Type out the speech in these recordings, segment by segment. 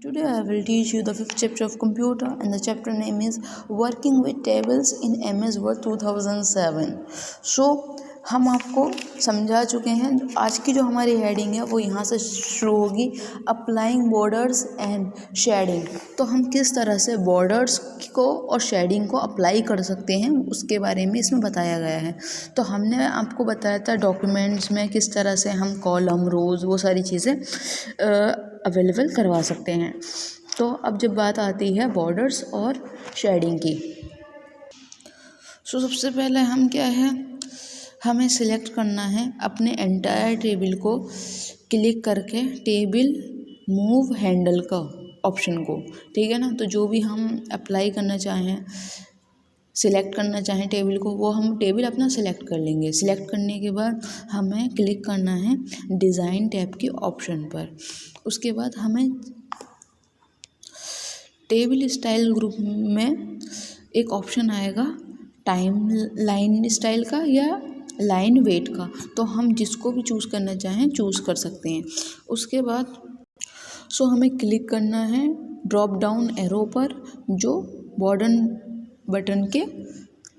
Today I will teach you the fifth chapter of computer and the chapter name is working with tables in MS Word 2007. So हम आपको समझा चुके हैं। आज की जो हमारी हेडिंग है वो यहाँ से शुरू होगी, अप्लाइंग बॉर्डर्स एंड शेडिंग। तो हम किस तरह से बॉर्डर्स को और शेडिंग को अप्लाई कर सकते हैं उसके बारे में इसमें बताया गया है। तो हमने आपको बताया था डॉक्यूमेंट्स में किस तरह से हम कॉलम, रोज़, वो सारी चीज़ें अवेलेबल करवा सकते हैं। तो अब जब बात आती है बॉर्डर्स और शेडिंग की, सबसे पहले हम क्या है, हमें सिलेक्ट करना है अपने एंटायर टेबल को क्लिक करके टेबल मूव हैंडल का ऑप्शन को, ठीक है ना। तो जो भी हम अप्लाई करना चाहें, सिलेक्ट करना चाहें टेबल को, वो हम टेबल अपना सिलेक्ट कर लेंगे। सिलेक्ट करने के बाद हमें क्लिक करना है डिज़ाइन टैब के ऑप्शन पर। उसके बाद हमें टेबल स्टाइल ग्रुप में एक ऑप्शन आएगा टाइम लाइन स्टाइल का या लाइन वेट का, तो हम जिसको भी चूज़ करना चाहें चूज़ कर सकते हैं। उसके बाद हमें क्लिक करना है ड्रॉप डाउन एरो पर जो बॉर्डर बटन के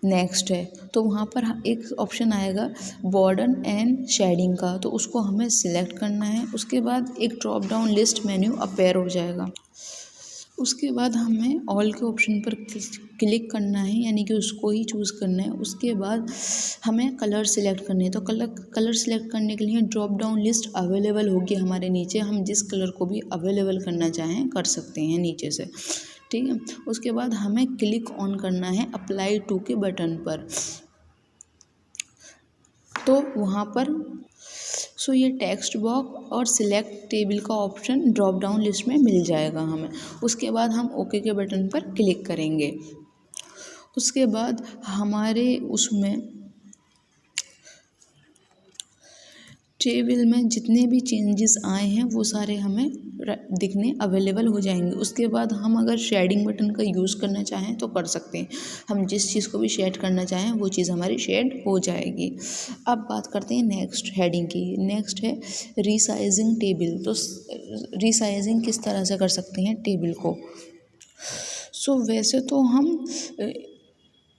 नेक्स्ट है। तो वहाँ पर एक ऑप्शन आएगा बॉर्डर एंड शेडिंग का, तो उसको हमें सिलेक्ट करना है। उसके बाद एक drop down list menu appear हो जाएगा। उसके बाद हमें ऑल के ऑप्शन पर क्लिक करना है, यानी कि उसको ही चूज़ करना है। उसके बाद हमें कलर सिलेक्ट करने हैं। तो कलर सिलेक्ट करने के लिए ड्रॉप डाउन लिस्ट अवेलेबल होगी हमारे नीचे, हम जिस कलर को भी अवेलेबल करना चाहें कर सकते हैं नीचे से, ठीक है। उसके बाद हमें क्लिक ऑन करना है अप्लाई टू के बटन पर। तो वहाँ पर ये टेक्स्ट बॉक्स और सिलेक्ट टेबल का ऑप्शन ड्रॉप डाउन लिस्ट में मिल जाएगा हमें। उसके बाद हम ओके के बटन पर क्लिक करेंगे। उसके बाद हमारे उसमें टेबल में जितने भी चेंजेस आए हैं वो सारे हमें दिखने अवेलेबल हो जाएंगे। उसके बाद हम अगर शेडिंग बटन का यूज़ करना चाहें तो कर सकते हैं। हम जिस चीज़ को भी शेड करना चाहें वो चीज़ हमारी शेड हो जाएगी। अब बात करते हैं नेक्स्ट हेडिंग की। नेक्स्ट है रीसाइजिंग टेबल। तो रीसाइजिंग किस तरह से कर सकते हैं टेबल को। वैसे तो हम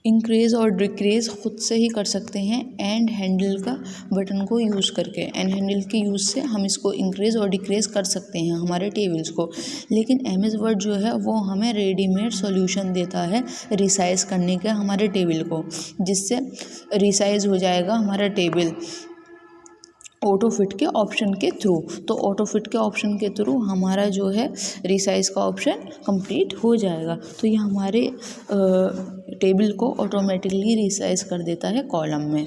इंक्रीज़ और डिक्रीज़ खुद से ही कर सकते हैं एंड हैंडल का बटन को यूज़ करके। एंड हैंडल के यूज़ से हम इसको इंक्रीज़ और डिक्रीज़ कर सकते हैं हमारे टेबल्स को। लेकिन MS वर्ड जो है वो हमें रेडीमेड सॉल्यूशन देता है रिसाइज़ करने का हमारे टेबल को, जिससे रिसाइज़ हो जाएगा हमारा टेबल ऑटो फिट के ऑप्शन के थ्रू। तो ऑटो फिट के ऑप्शन के थ्रू हमारा जो है रिसाइज़ का ऑप्शन कंप्लीट हो जाएगा। तो ये हमारे टेबल को ऑटोमेटिकली रिसाइज़ कर देता है कॉलम में।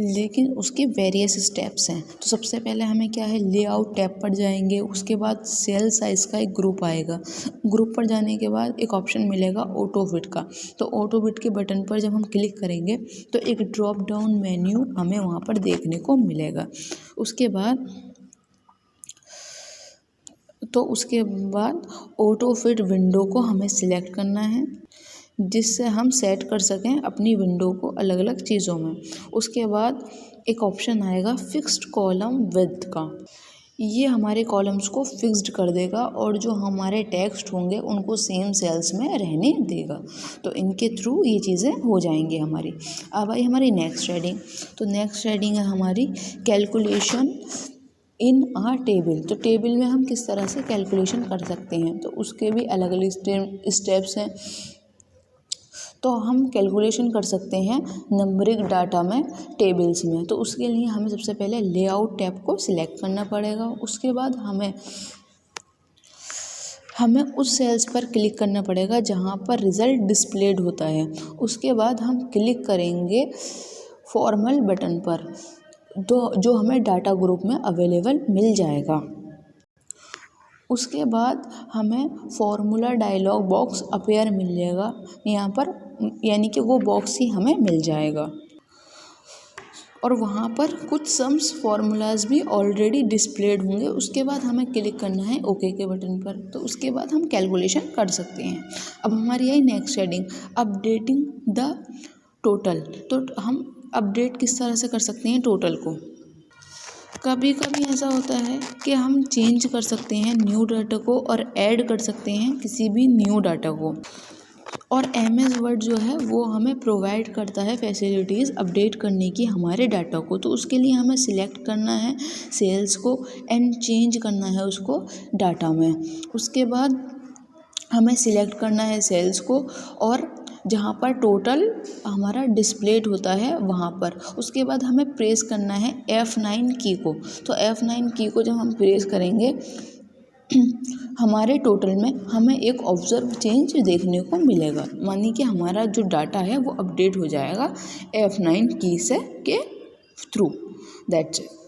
लेकिन उसके वेरियस स्टेप्स हैं। तो सबसे पहले हमें क्या है, लेआउट टैब पर जाएंगे। उसके बाद सेल साइज़ का एक ग्रुप आएगा। ग्रुप पर जाने के बाद एक ऑप्शन मिलेगा ऑटो फिट का। तो ऑटो फिट के बटन पर जब हम क्लिक करेंगे तो एक ड्रॉप डाउन मेन्यू हमें वहाँ पर देखने को मिलेगा। उसके बाद ऑटो फिट विंडो को हमें सिलेक्ट करना है, जिससे हम सेट कर सकें अपनी विंडो को अलग अलग चीज़ों में। उसके बाद एक ऑप्शन आएगा फिक्स्ड कॉलम विड्थ का। ये हमारे कॉलम्स को फिक्स्ड कर देगा और जो हमारे टेक्स्ट होंगे उनको सेम सेल्स में रहने देगा। तो इनके थ्रू ये चीज़ें हो जाएंगी हमारी। अब आई हमारी नेक्स्ट हेडिंग। तो नेक्स्ट हेडिंग है हमारी कैलकुलेशन इन आ टेबल। तो टेबल में हम किस तरह से कैलकुलेशन कर सकते हैं, तो उसके भी अलग अलग स्टेप्स हैं। तो हम कैलकुलेशन कर सकते हैं नंबरिंग डाटा में, टेबल्स में। तो उसके लिए हमें सबसे पहले लेआउट टैब को सिलेक्ट करना पड़ेगा। उसके बाद हमें उस सेल्स पर क्लिक करना पड़ेगा जहां पर रिज़ल्ट डिस्प्लेड होता है। उसके बाद हम क्लिक करेंगे फॉर्मल बटन पर, जो हमें डाटा ग्रुप में अवेलेबल मिल जाएगा। उसके बाद हमें फॉर्मूला डायलॉग बॉक्स अपेयर मिल जाएगा यहाँ पर, यानी कि वो बॉक्स ही हमें मिल जाएगा और वहाँ पर कुछ सम्स फार्मूलाज भी ऑलरेडी डिस्प्लेड होंगे। उसके बाद हमें क्लिक करना है ओके के बटन पर। तो उसके बाद हम कैलकुलेशन कर सकते हैं। अब हमारी आई next heading, updating the total. तो हम अपडेट किस तरह से कर सकते हैं टोटल को। कभी कभी ऐसा होता है कि हम चेंज कर सकते हैं न्यू डाटा को और ऐड कर सकते हैं किसी भी न्यू डाटा को। और MS वर्ड जो है वो हमें प्रोवाइड करता है फैसिलिटीज़ अपडेट करने की हमारे डाटा को। तो उसके लिए हमें सिलेक्ट करना है सेल्स को एंड चेंज करना है उसको डाटा में। उसके बाद हमें सिलेक्ट करना है सेल्स को और जहाँ पर टोटल हमारा डिस्प्लेड होता है वहाँ पर। उसके बाद हमें प्रेस करना है F9 की को। तो F9 की को जब हम प्रेस करेंगे हमारे टोटल में हमें एक ऑब्जर्व चेंज देखने को मिलेगा, मानिए कि हमारा जो डाटा है वो अपडेट हो जाएगा F9 की से के थ्रू। That's it.